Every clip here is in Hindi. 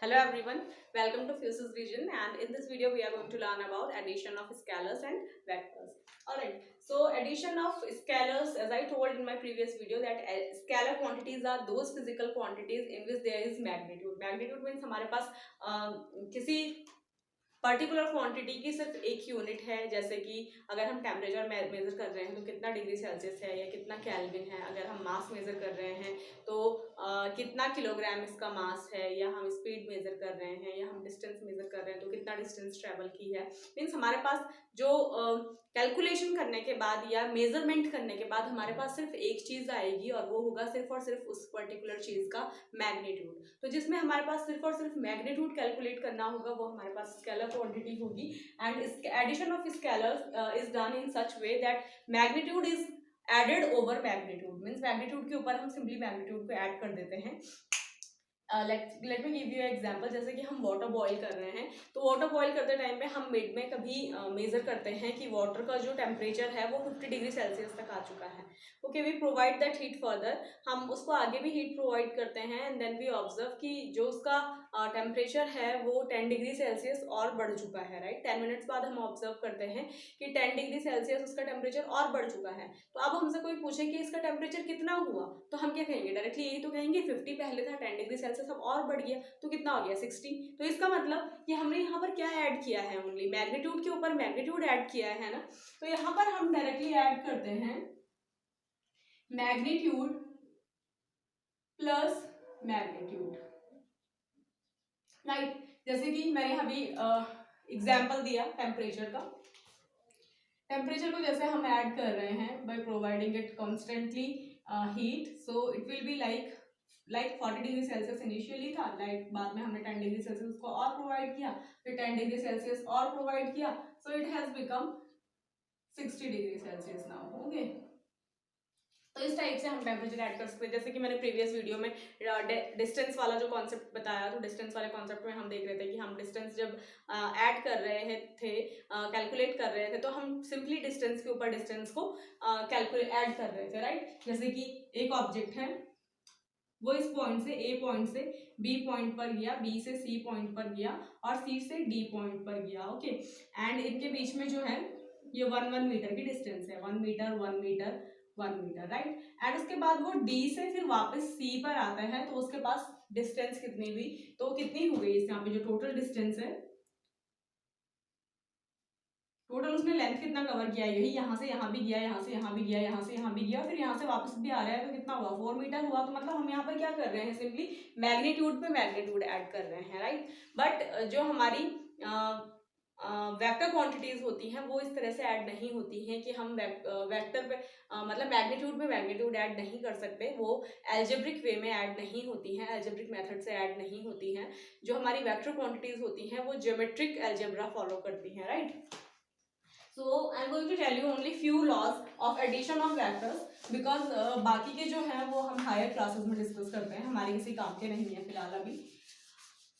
Hello everyone, welcome to Fuses Vision, and in this video we are going to learn about addition of scalars and vectors. Alright, so addition of scalars, as I told in my previous video that scalar quantities are those physical quantities in which there is magnitude. Magnitude means हमारे पास किसी पर्टिकुलर क्वांटिटी की सिर्फ एक यूनिट है, जैसे कि अगर हम टेम्परेचर मेजर कर रहे हैं तो कितना डिग्री सेल्सियस है या कितना केल्विन है। अगर हम मास मेजर कर रहे हैं तो कितना किलोग्राम इसका मास है, या हम स्पीड मेजर कर रहे हैं, या हम डिस्टेंस मेजर कर रहे हैं तो कितना डिस्टेंस ट्रेवल की है। मीन्स हमारे पास जो कैलकुलेशन करने के बाद या मेजरमेंट करने के बाद हमारे पास सिर्फ एक चीज़ आएगी, और वो होगा सिर्फ और सिर्फ उस पर्टिकुलर चीज़ का मैग्नीट्यूड। तो जिसमें हमारे पास सिर्फ और सिर्फ मैग्नीट्यूड कैलकुलेट करना होगा वो हमारे पास स्केलर क्वांटिटी होगी। And addition of scalars is done in such way that magnitude is added over magnitude. Means magnitude के ऊपर हम सिंपली मैग्नीट्यूड को ऐड कर देते हैं। Let me give you example. जैसे कि हम वाटर बॉईल कर रहे हैं, तो वाटर बॉईल करते टाइम पे हम मिड में कभी मेजर करते हैं कि वाटर का जो टेम्परेचर है वो 50 डिग्री सेल्सियस तक आ चुका है। Okay, we provide that heat further, हम उसको आगे भी हीट प्रोवाइड करते हैं, एंड देन वी ऑब्जर्व कि जो उसका टेम्परेचर है वो 10 डिग्री सेल्सियस और बढ़ चुका है। राइट, 10 मिनट्स बाद हम ऑब्जर्व करते हैं कि 10 डिग्री सेल्सियस उसका टेम्परेचर और बढ़ चुका है। तो अब हमसे कोई पूछे कि इसका टेम्परेचर कितना हुआ, तो हम क्या कहेंगे? डायरेक्टली यही तो कहेंगे 50 पहले था, 10 डिग्री सेल्सियस अब और बढ़ गया, तो कितना हो गया 60। तो इसका मतलब कि हमने यहाँ पर क्या ऐड किया है? ओनली मैग्नीट्यूड के ऊपर मैग्नीट्यूड ऐड किया है ना। तो यहाँ पर हम डायरेक्टली ऐड करते हैं मैग्नीट्यूड प्लस मैग्नीट्यूड। राइट, जैसे कि मैंने अभी एग्जाम्पल दिया टेम्परेचर का। टेम्परेचर को जैसे हम ऐड कर रहे हैं by providing it constantly heat, so it will be like 40 degree Celsius initially था, लाइक बाद में हमने 10 डिग्री सेल्सियस को और प्रोवाइड किया, फिर 10 डिग्री सेल्सियस और प्रोवाइड किया, so it has become 60 degree Celsius now. Okay, तो इस टाइप से हम टेम्परेचर ऐड कर सकते हैं। जैसे कि मैंने प्रीवियस वीडियो में डिस्टेंस वाला जो कॉन्सेप्ट बताया, तो डिस्टेंस वाले कॉन्सेप्ट में हम देख रहे थे कि हम डिस्टेंस जब ऐड कर रहे थे, कैलकुलेट कर रहे थे, तो हम सिंपली डिस्टेंस के ऊपर डिस्टेंस को कैलकुलेट ऐड कर रहे थे। राइट, जैसे कि एक ऑब्जेक्ट है, वो इस पॉइंट से ए पॉइंट से बी पॉइंट पर गया, बी से सी पॉइंट पर गया, और सी से डी पॉइंट पर गया। ओके, एंड इनके बीच में जो है ये 1 मीटर की डिस्टेंस है, 1 metre 1 metre 1 metre. Right, and उसके बाद वो डी से फिर वापस सी पर आता है, तो उसके पास डिस्टेंस कितनी हुई? तो कितनी हो गई यहाँ पे जो टोटल डिस्टेंस है, टोटल उसने लेंथ कितना कवर किया? यही यहाँ से यहाँ भी गया, यहाँ से यहाँ भी गया, यहाँ से यहाँ भी गया, फिर यहाँ से वापस भी आ रहा है, तो कितना हुआ? 4 मीटर हुआ। तो मतलब हम यहाँ पर क्या कर रहे हैं? सिंपली मैग्नीट्यूड पे मैग्नीट्यूड ऐड कर रहे हैं। राइट, बट जो हमारी वेक्टर क्वांटिटीज होती हैं वो इस तरह से ऐड नहीं होती हैं कि हम वेक्टर पे मतलब मैग्नीट्यूड पे मैग्नीट्यूड ऐड नहीं कर सकते। वो एल्जेब्रिक वे में ऐड नहीं होती हैं, एल्जेब्रिक मेथड से ऐड नहीं होती हैं। जो हमारी वेक्टर क्वांटिटीज होती हैं वो ज्योमेट्रिक एल्जेब्रा फॉलो करती हैं। Right, so I'm going to tell you only few laws of addition of vectors, because बाकी के जो हैं वो हम हायर क्लासेस में डिस्कस करते हैं, हमारे किसी काम के नहीं है फिलहाल अभी।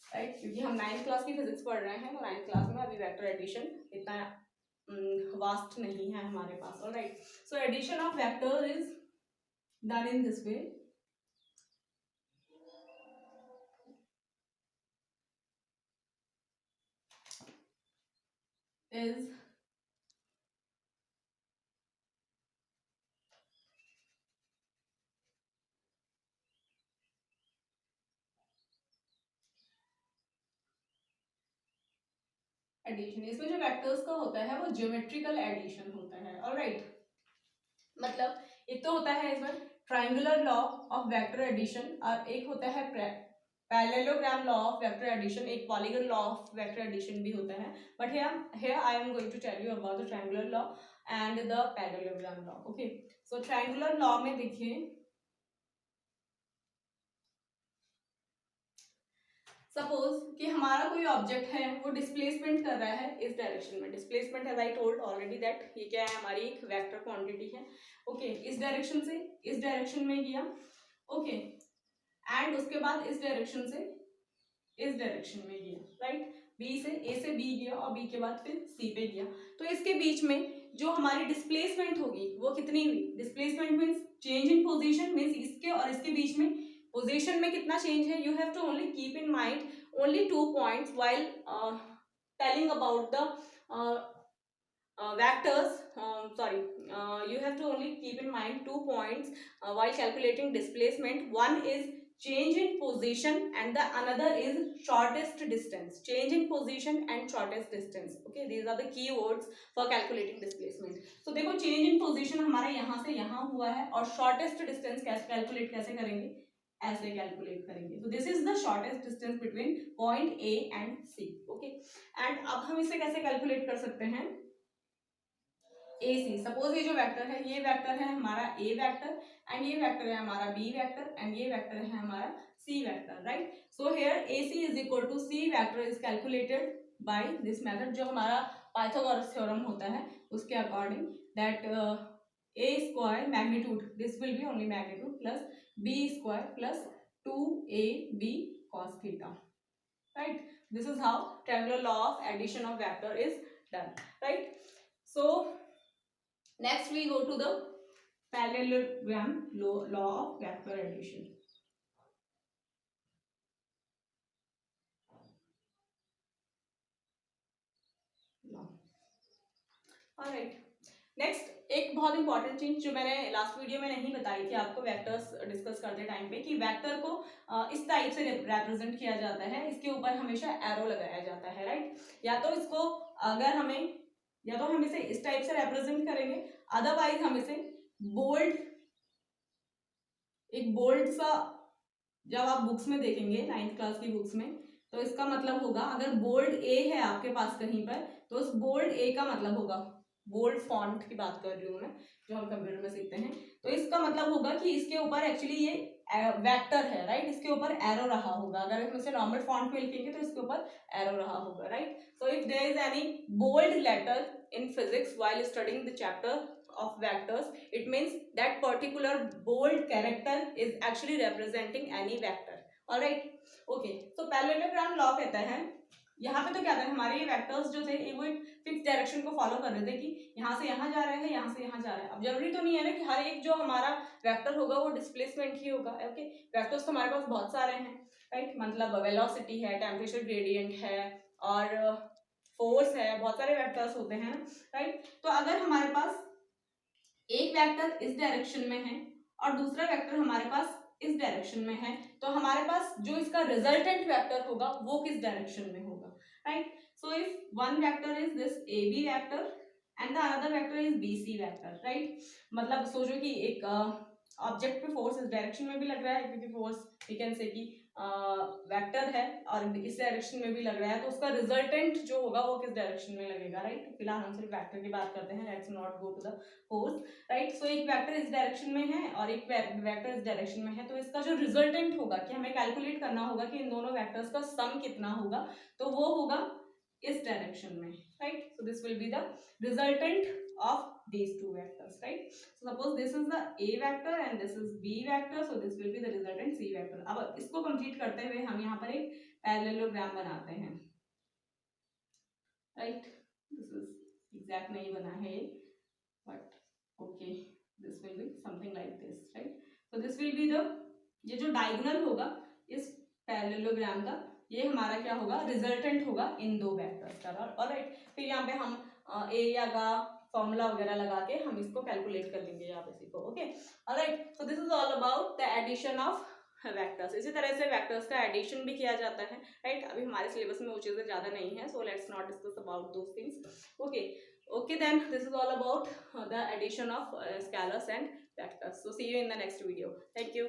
राइट, क्योंकि हम 9th क्लास की फिजिक्स पढ़ रहे हैं, तो 9th क्लास में अभी वेक्टर एडिशन इतना वास्ट नहीं है हमारे पास। Alright, so addition of vector is done in this way. is addition. इसमें जो वेक्टर्स का होता है वो ज्योमेट्रिकल एडिशन होता है। ऑलराइट, मतलब एक तो होता है इसमें triangular law of vector addition, और एक होता है parallelogram law of vector addition, एक polygon law of vector addition भी होता है। But here I am going to tell you about the triangular law and the parallelogram law. Okay, so triangular law में देखिए, सपोज कि हमारा कोई ऑब्जेक्ट है वो डिस्प्लेसमेंट कर रहा है इस डायरेक्शन में। Displacement as I told already that ये क्या है? हमारी एक वेक्टर क्वांटिटी है। ओके, इस डायरेक्शन से इस डायरेक्शन में गया। ओके, एंड उसके बाद इस डायरेक्शन से इस डायरेक्शन में गया। राइट, बी से ए से बी गया, और बी के बाद फिर सी पे गया। तो इसके बीच में जो हमारी डिस्प्लेसमेंट होगी वो कितनी हुई? Displacement means change in position, means इसके और इसके बीच में पोजीशन में कितना चेंज है? You have to only keep in mind only 2 points while telling about the vectors. You have to only keep in mind 2 points while calculating displacement. One is change in position and the another is shortest distance. Change in position and shortest distance. Okay, these are the key words for calculating displacement. So देखो change in position हमारा यहाँ से यहाँ हुआ है और shortest distance कैसे calculate कैसे करेंगे, ऐसे कैलकुलेट करेंगे. So this is the shortest distance between point A and C. Okay, and अब हम इसे कैसे कैलकुलेट कर सकते हैं, ए सी. सपोज ये जो वेक्टर है, ये वेक्टर है हमारा ए वेक्टर एंड ये वेक्टर है हमारा बी वेक्टर एंड ये वेक्टर है हमारा C vector, right. So here A C is equal to C vector is calculated by this method, जो हमारा पाइथागोरस थ्योरम होता है उसके according, that A square magnitude, this will be only magnitude, plus B square plus 2ab cos theta, right. This is how triangular law of addition of vector is done, right. So next we go to the parallelogram law of vector addition. Alright. Next एक बहुत इंपॉर्टेंट चीज जो मैंने लास्ट वीडियो में नहीं बताई थी आपको वेक्टर्स डिस्कस करते टाइम पे, कि वेक्टर को इस टाइप से रिप्रेजेंट किया जाता है, इसके ऊपर हमेशा एरो लगाया जाता है, राइट. या तो इसको अगर हमें, या तो हम इसे इस टाइप से रिप्रेजेंट करेंगे, अदरवाइज हम इसे बोल्ड, एक बोल्ड सा, जब आप बुक्स में देखेंगे 9th क्लास की बुक्स में, तो इसका मतलब होगा, अगर बोल्ड ए है आपके पास कहीं पर, तो उस बोल्ड ए का मतलब होगा, बोल्ड फॉन्ट की बात कर रही हूँ मैं, जो हम कंप्यूटर में सीखते हैं, तो इसका मतलब होगा कि इसके ऊपर एक्चुअली ये वेक्टर है, राइट. इसके ऊपर एरो रहा होगा. अगर हम इसे नॉर्मल फॉन्ट में लिखेंगे तो इसके ऊपर एरो रहा होगा, right. So if there is any bold letter in physics while studying the chapter of vectors, it means that particular bold character is actually representing any vector. All right, okay. So parallelogram law कहता है, यहाँ पे तो क्या था, हमारे ये वेक्टर्स जो थे वो एक फिक्स डायरेक्शन को फॉलो कर रहे थे, कि यहाँ से यहाँ जा रहे हैं, यहाँ से यहाँ जा रहे हैं. अब जरूरी तो नहीं है ना कि हर एक जो हमारा वेक्टर होगा वो डिस्प्लेसमेंट ही होगा. ओके, वेक्टर्स तो हमारे पास बहुत सारे हैं, राइट. मतलब वेलोसिटी है, टेम्परेचर ग्रेडियंट है और फोर्स है, बहुत सारे वेक्टर्स होते हैं, राइट. तो अगर हमारे पास एक वेक्टर इस डायरेक्शन में है और दूसरा वेक्टर हमारे पास इस डायरेक्शन में है, तो हमारे पास जो इसका रिजल्टेंट वेक्टर होगा वो किस डायरेक्शन में होगा, right. So if one vector is this A B vector and the another vector is B C vector, right. मतलब सोचो कि एक ऑब्जेक्ट पे फोर्स इस डायरेक्शन में भी लग रहा है, क्योंकि फोर्स वी कैन से कि वेक्टर है और इस डायरेक्शन में भी लग रहा है, तो उसका रिजल्टेंट जो होगा वो किस डायरेक्शन में लगेगा, राइट. फिलहाल हम सिर्फ वेक्टर की बात करते हैं, let's not go to the force, right. So एक वेक्टर इस डायरेक्शन में है और एक वेक्टर इस डायरेक्शन में है, तो इसका जो रिजल्टेंट होगा, कि हमें कैलकुलेट करना होगा कि इन दोनों वेक्टर्स का सम कितना होगा, तो वो होगा इस डायरेक्शन में, right. So this will be the resultant of these two vectors, right. So suppose this is the a vector and this is b vector, so this will be the resultant c vector. अब इसको कंप्लीट करते हुए हम यहाँ पर एक पैरेललोग्राम बनाते हैं, राइट. दिस इज एग्जैक्ट नहीं बना है ये, but okay, this will be something like this, right. So this will be the, ये जो डायगोनल होगा इस पैरेललोग्राम का, ये हमारा क्या होगा, रिजल्टेंट होगा इन दो वेक्टर्स का, ऑलराइट. फिर यहाँ पे हम ए या का फॉर्मूला वगैरह लगा के हम इसको कैलकुलेट कर लेंगे यहाँ पे सीखो. Okay, alright. So this is all about the addition of vectors. इसी तरह से वेक्टर्स का एडिशन भी किया जाता है, राइट. अभी हमारे सिलेबस में वो चीज़ें ज़्यादा नहीं है, so let's not discuss about those things. Okay then this is all about the addition of scalars and vectors. So see you in the next video. Thank you.